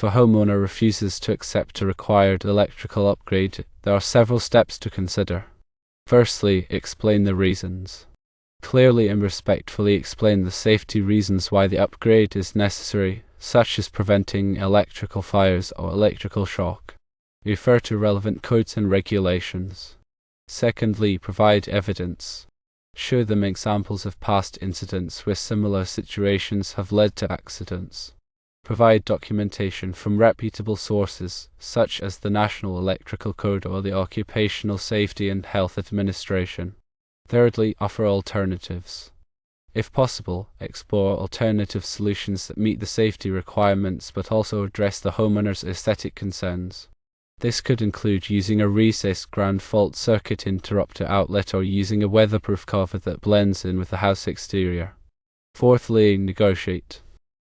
a homeowner refuses to accept a required electrical upgrade, there are several steps to consider. Firstly, explain the reasons. Clearly and respectfully explain the safety reasons why the upgrade is necessary, such as preventing electrical fires or electrical shock. Refer to relevant codes and regulations. Secondly, provide evidence. Show them examples of past incidents where similar situations have led to accidents. Provide documentation from reputable sources, such as the National Electrical Code or the Occupational Safety and Health Administration. Thirdly, offer alternatives. If possible, explore alternative solutions that meet the safety requirements but also address the homeowner's aesthetic concerns. This could include using a recessed ground fault circuit interrupter outlet or using a weatherproof cover that blends in with the house exterior. Fourthly, negotiate.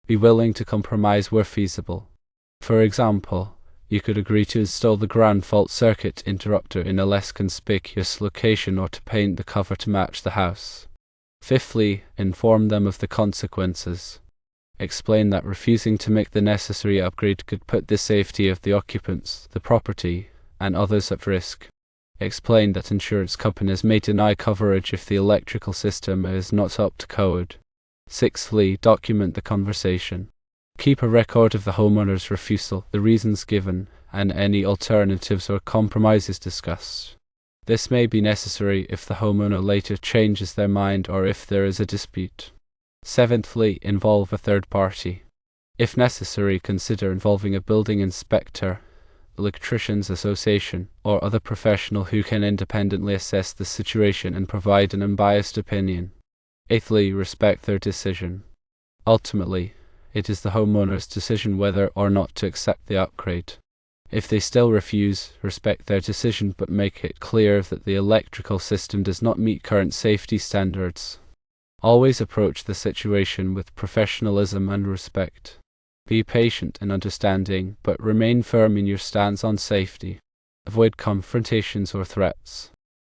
Be willing to compromise where feasible. For example, you could agree to install the ground fault circuit interrupter in a less conspicuous location or to paint the cover to match the house. Fifthly, inform them of the consequences. Explain that refusing to make the necessary upgrade could put the safety of the occupants, the property, and others at risk. Explain that insurance companies may deny coverage if the electrical system is not up to code. Sixthly, document the conversation. Keep a record of the homeowner's refusal, the reasons given, and any alternatives or compromises discussed. This may be necessary if the homeowner later changes their mind or if there is a dispute. Seventhly, involve a third party. If necessary, consider involving a building inspector, electricians association, or other professional who can independently assess the situation and provide an unbiased opinion. Eighthly, respect their decision. Ultimately, it is the homeowner's decision whether or not to accept the upgrade. If they still refuse, respect their decision but make it clear that the electrical system does not meet current safety standards. Always approach the situation with professionalism and respect. Be patient and understanding, but remain firm in your stance on safety. Avoid confrontations or threats.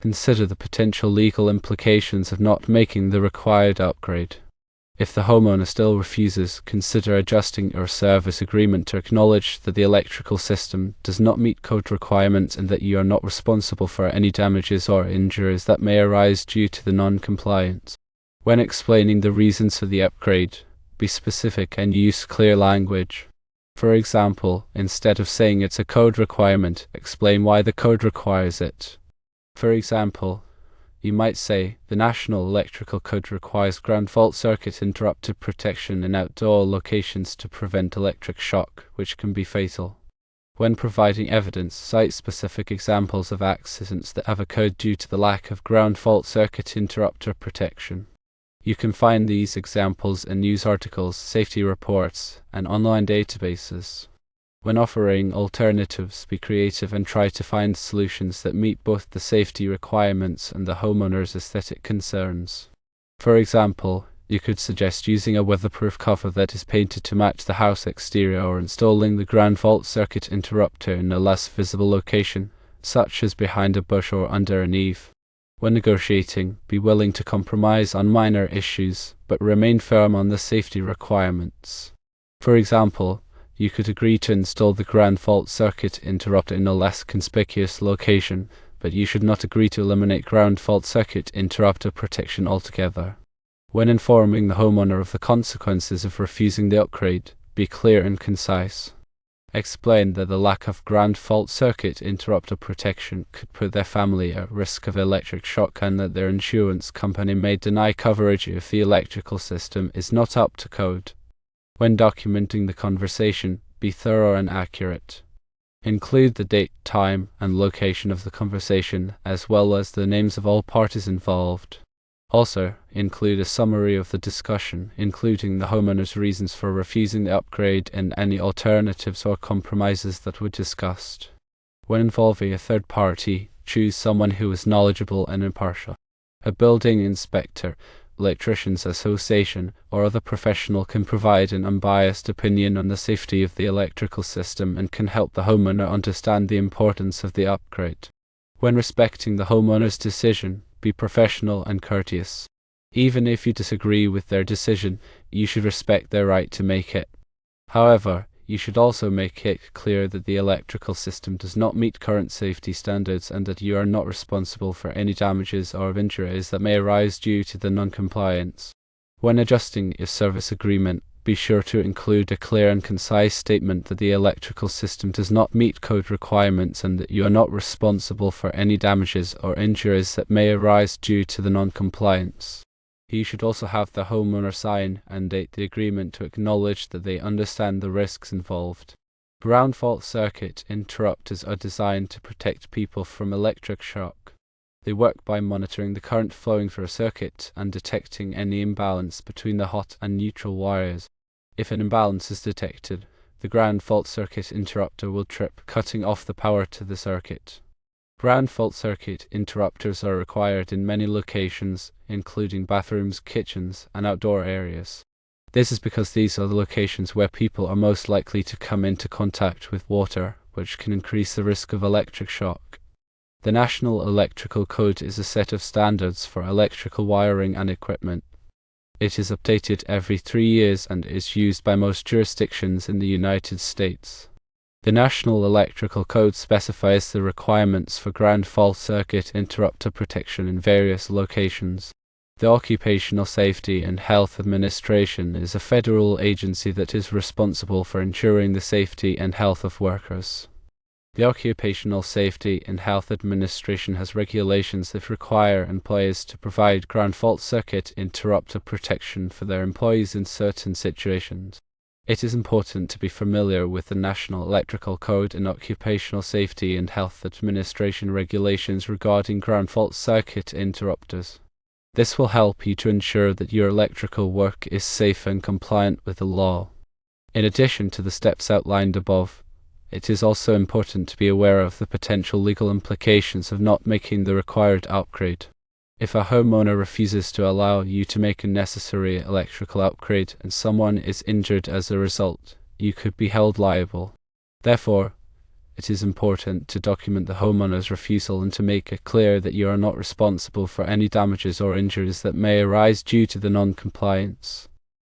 Consider the potential legal implications of not making the required upgrade. If the homeowner still refuses, consider adjusting your service agreement to acknowledge that the electrical system does not meet code requirements and that you are not responsible for any damages or injuries that may arise due to the non-compliance. When explaining the reasons for the upgrade, be specific and use clear language. For example, instead of saying it's a code requirement, explain why the code requires it. For example, you might say, the National Electrical Code requires ground fault circuit interrupter protection in outdoor locations to prevent electric shock, which can be fatal. When providing evidence, cite specific examples of accidents that have occurred due to the lack of ground fault circuit interrupter protection. You can find these examples in news articles, safety reports, and online databases. When offering alternatives, be creative and try to find solutions that meet both the safety requirements and the homeowner's aesthetic concerns. For example, you could suggest using a weatherproof cover that is painted to match the house exterior or installing the ground fault circuit interrupter in a less visible location, such as behind a bush or under an eave. When negotiating, be willing to compromise on minor issues, but remain firm on the safety requirements. For example, you could agree to install the ground fault circuit interrupter in a less conspicuous location, but you should not agree to eliminate ground fault circuit interrupter protection altogether. When informing the homeowner of the consequences of refusing the upgrade, be clear and concise. Explain that the lack of ground fault circuit interrupter protection could put their family at risk of electric shock and that their insurance company may deny coverage if the electrical system is not up to code. When documenting the conversation, be thorough and accurate. Include the date, time, and location of the conversation, as well as the names of all parties involved. Also, include a summary of the discussion, including the homeowner's reasons for refusing the upgrade and any alternatives or compromises that were discussed. When involving a third party, choose someone who is knowledgeable and impartial. A building inspector, electricians association, or other professional can provide an unbiased opinion on the safety of the electrical system and can help the homeowner understand the importance of the upgrade. When respecting the homeowner's decision, be professional and courteous. Even if you disagree with their decision, you should respect their right to make it. However, You should also make it clear that the electrical system does not meet current safety standards and that you are not responsible for any damages or injuries that may arise due to the non-compliance. When adjusting your service agreement, be sure to include a clear and concise statement that the electrical system does not meet code requirements and that you are not responsible for any damages or injuries that may arise due to the non-compliance. You should also have the homeowner sign and date the agreement to acknowledge that they understand the risks involved. Ground fault circuit interrupters are designed to protect people from electric shock. They work by monitoring the current flowing through a circuit and detecting any imbalance between the hot and neutral wires. If an imbalance is detected, the ground fault circuit interrupter will trip, cutting off the power to the circuit. Ground fault circuit interrupters are required in many locations, including bathrooms, kitchens, and outdoor areas. This is because these are the locations where people are most likely to come into contact with water, which can increase the risk of electric shock. The National Electrical Code is a set of standards for electrical wiring and equipment. It is updated every 3 years and is used by most jurisdictions in the United States. The National Electrical Code specifies the requirements for ground fault circuit interrupter protection in various locations. The Occupational Safety and Health Administration is a federal agency that is responsible for ensuring the safety and health of workers. The Occupational Safety and Health Administration has regulations that require employers to provide ground fault circuit interrupter protection for their employees in certain situations. It is important to be familiar with the National Electrical Code and Occupational Safety and Health Administration regulations regarding ground fault circuit interrupters. This will help you to ensure that your electrical work is safe and compliant with the law. In addition to the steps outlined above, it is also important to be aware of the potential legal implications of not making the required upgrade. If a homeowner refuses to allow you to make a necessary electrical upgrade and someone is injured as a result, you could be held liable. Therefore, it is important to document the homeowner's refusal and to make it clear that you are not responsible for any damages or injuries that may arise due to the non-compliance.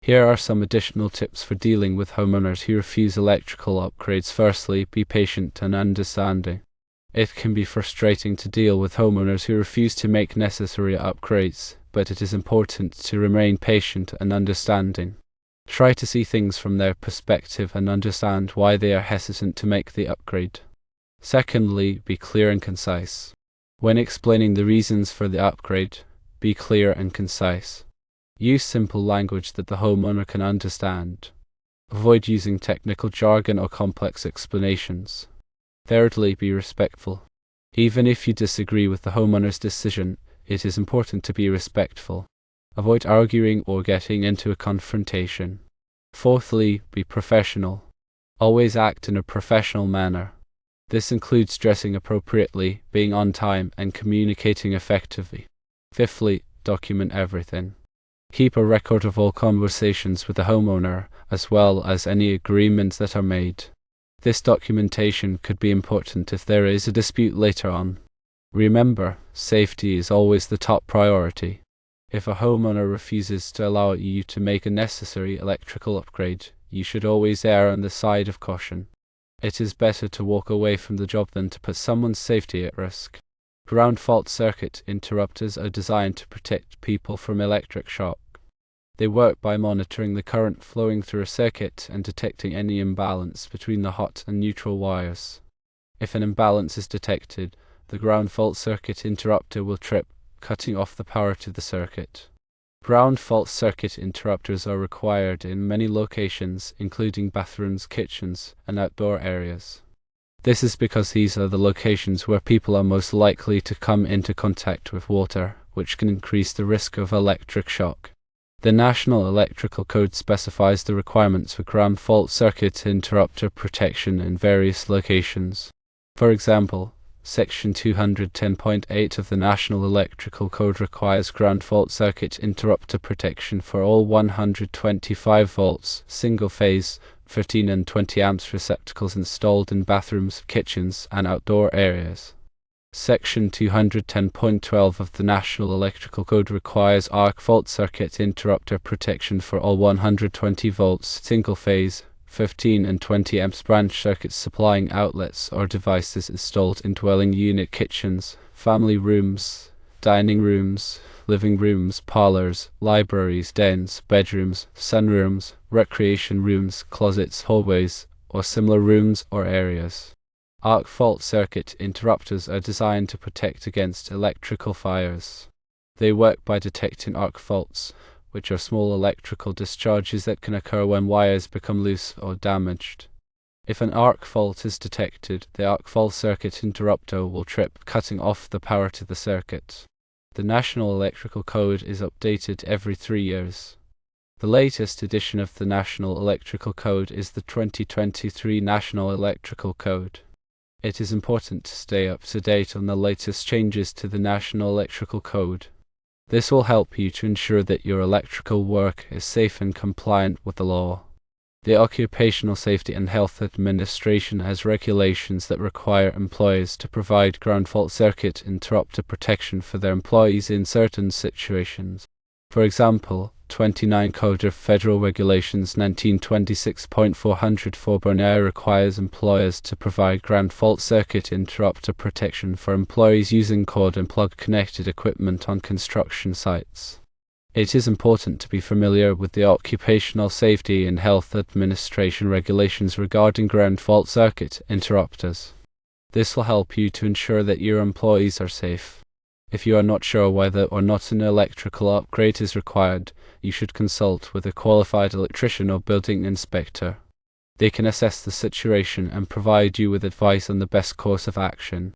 Here are some additional tips for dealing with homeowners who refuse electrical upgrades. Firstly, be patient and understanding. It can be frustrating to deal with homeowners who refuse to make necessary upgrades, but it is important to remain patient and understanding. Try to see things from their perspective and understand why they are hesitant to make the upgrade. Secondly, be clear and concise. When explaining the reasons for the upgrade, be clear and concise. Use simple language that the homeowner can understand. Avoid using technical jargon or complex explanations. Thirdly, be respectful. Even if you disagree with the homeowner's decision, it is important to be respectful. Avoid arguing or getting into a confrontation. Fourthly, be professional. Always act in a professional manner. This includes dressing appropriately, being on time, and communicating effectively. Fifthly, document everything. Keep a record of all conversations with the homeowner, as well as any agreements that are made. This documentation could be important if there is a dispute later on. Remember, safety is always the top priority. If a homeowner refuses to allow you to make a necessary electrical upgrade, you should always err on the side of caution. It is better to walk away from the job than to put someone's safety at risk. Ground fault circuit interrupters are designed to protect people from electric shock. They work by monitoring the current flowing through a circuit and detecting any imbalance between the hot and neutral wires. If an imbalance is detected, the ground fault circuit interrupter will trip, cutting off the power to the circuit. Ground fault circuit interrupters are required in many locations, including bathrooms, kitchens, and outdoor areas. This is because these are the locations where people are most likely to come into contact with water, which can increase the risk of electric shock. The National Electrical Code specifies the requirements for ground fault circuit interrupter protection in various locations. For example, Section 210.8 of the National Electrical Code requires ground fault circuit interrupter protection for all 125 volts, single-phase, 15 and 20 amps receptacles installed in bathrooms, kitchens, and outdoor areas. Section 210.12 of the National Electrical Code requires arc fault circuit interrupter protection for all 120 volts, single-phase, 15 and 20 amps branch circuits supplying outlets or devices installed in dwelling unit kitchens, family rooms, dining rooms, living rooms, parlors, libraries, dens, bedrooms, sunrooms, recreation rooms, closets, hallways, or similar rooms or areas. Arc fault circuit interrupters are designed to protect against electrical fires. They work by detecting arc faults, which are small electrical discharges that can occur when wires become loose or damaged. If an arc fault is detected, the arc fault circuit interrupter will trip, cutting off the power to the circuit. The National Electrical Code is updated every 3 years. The latest edition of the National Electrical Code is the 2023 National Electrical Code. It is important to stay up to date on the latest changes to the National Electrical Code. This will help you to ensure that your electrical work is safe and compliant with the law. The Occupational Safety and Health Administration has regulations that require employers to provide ground fault circuit interrupter protection for their employees in certain situations. For example, 29 Code of Federal Regulations 1926.404 requires employers to provide ground fault circuit interrupter protection for employees using cord and plug connected equipment on construction sites. It is important to be familiar with the Occupational Safety and Health Administration regulations regarding ground fault circuit interrupters. This will help you to ensure that your employees are safe. If you are not sure whether or not an electrical upgrade is required, you should consult with a qualified electrician or building inspector. They can assess the situation and provide you with advice on the best course of action.